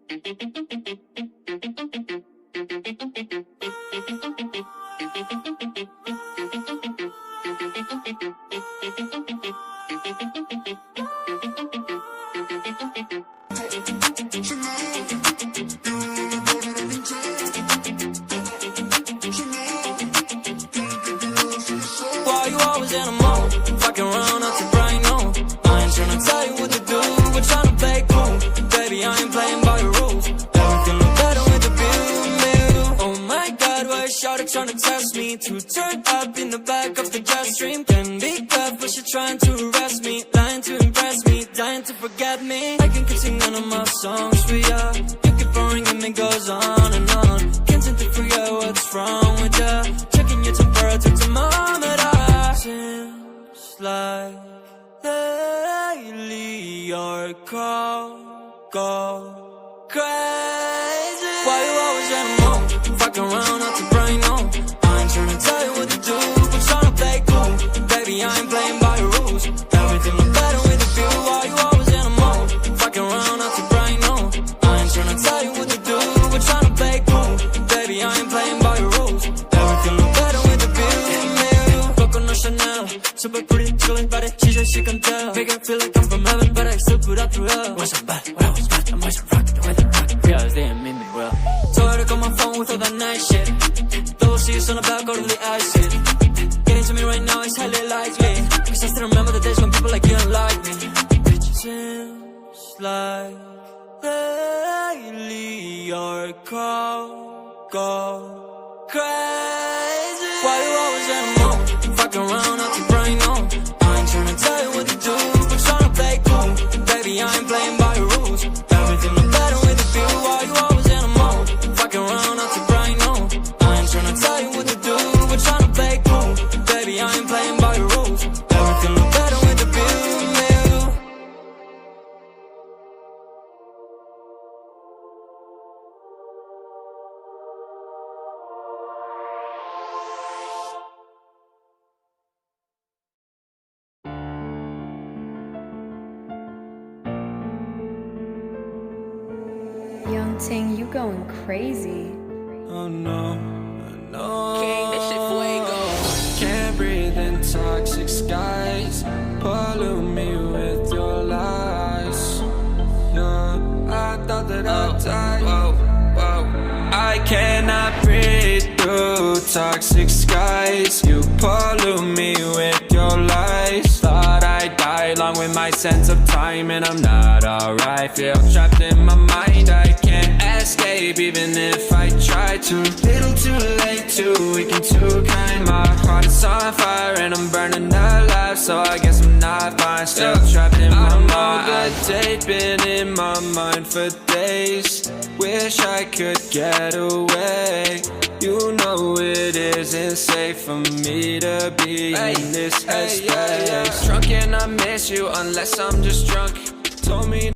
Why you always in a mode? Fucking around out to brain, no. I ain't tryna tell you what to do, but tryna play cool. Baby, I ain't playing by your rules. Everything look better with the view. Oh my God, why is shawty tryna test me? To turn up in the back of the jet stream. Can be good, but she trying to arrest me. Lying to impress me, dying to forget me. I can keep singing none of my songs for ya. You keep boring and it goes on and on. Can't seem to figure out what's wrong with ya. Checking your temperature, thermometer. Seems like lately your call go crazy. Why you always in a mode? Fucking around out to brain, no. I ain't tryna tell you what to do, but tryna play cool. Baby, I ain't playing by your rules. Everything look better with a view. Why you always in a mode? Fucking around out to brain, no. I ain't tryna tell you what to do, but tryna play cool. Baby, I ain't playing by your rules. Everything look better with a view. Chanel, super pretty, chillin' body. She said she can tell. Make her feel like I'm from heaven, but I still put up through hell. Was I bad? When I was bad, I'm always rockin' the way they rock. Realize they ain't mean me well. Told her to call my phone with all that nice shit. Double C's on the back, go to the acid. Getting to me right now is highly likely, cause I still remember the days when people like you don't like me. It seems like lately your call go crazy. Why you always in a mode? Fucking around out to brain, no. I ain't tryna tell you what to do, but tryna play cool. Baby, I ain't playing by your rules. Everything look better with a view. Why you always in a mode? Fucking around out to brain, no. I ain't tryna tell you what to do, but tryna play cool. Baby, I ain't playing by your rules. Everything look better with a view. Young Ting, you going crazy. Oh no, no. King, that shit fuego. Can't breathe in toxic skies. Pollute me with your lies. Yeah, I thought that I'd die. I cannot breathe through toxic skies. You pollute me with your lies. Thought I'd die along with my sense of time, and I'm not alright. Feel trapped in my mind, I can't escape even if I try to. Little too late, too weak and too kind. My heart is on fire and I'm burning alive, so I guess I'm not fine. Still trapped in my mind. I know that they've been in my mind for days. Wish I could get away. You know it isn't safe for me to be in this headspace. Drunk and I miss you unless I'm just drunk. Told me